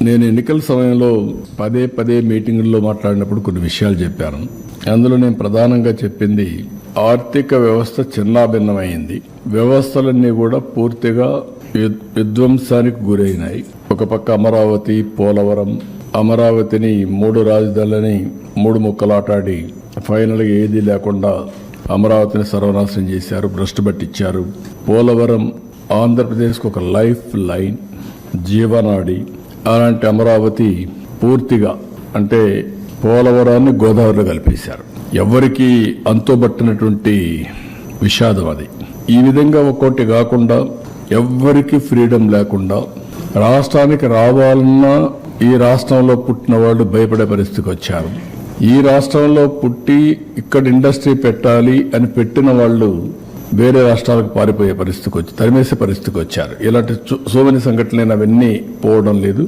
నేను ఎన్నికల సమయంలో పదే మీటింగుల్లో మాట్లాడినప్పుడు కొన్ని విషయాలు చెప్పాను. అందులో నేను ప్రధానంగా చెప్పింది ఆర్థిక వ్యవస్థ చిన్నాభిన్నమైంది. వ్యవస్థలన్నీ కూడా పూర్తిగా విధ్వంసానికి గురైనాయి. ఒక పక్క అమరావతి, పోలవరం, అమరావతిని 3 రాజధానులని 3 ముక్కలాటాడి ఫైనల్గా ఏదీ లేకుండా అమరావతిని సర్వనాశనం చేశారు, భ్రష్టు పట్టించారు. పోలవరం ఆంధ్రప్రదేశ్కు ఒక లైఫ్ లైన్, జీవనాడి. అలాంటి అమరావతి పూర్తిగా అంటే పోలవరాన్ని గోదావరిలో కలిపేశారు. ఎవరికి అంతుబట్టినటువంటి విషాదం అది. ఈ విధంగా ఒక్కోటి కాకుండా ఎవ్వరికి ఫ్రీడమ్ లేకుండా రాష్ట్రానికి రావాలన్నా ఈ రాష్ట్రంలో పుట్టిన వాళ్ళు భయపడే పరిస్థితికి వచ్చారు. ఈ రాష్ట్రంలో పుట్టి ఇక్కడ ఇండస్ట్రీ పెట్టాలి అని పెట్టిన వాళ్ళు వేరే రాష్ట్రాలకు పారిపోయే పరిస్థితికి వచ్చి తరిమేసే పరిస్థితికి వచ్చారు. ఇలాంటి సో మెనీ సంఘటనలు అవన్నీ పోవడం లేదు.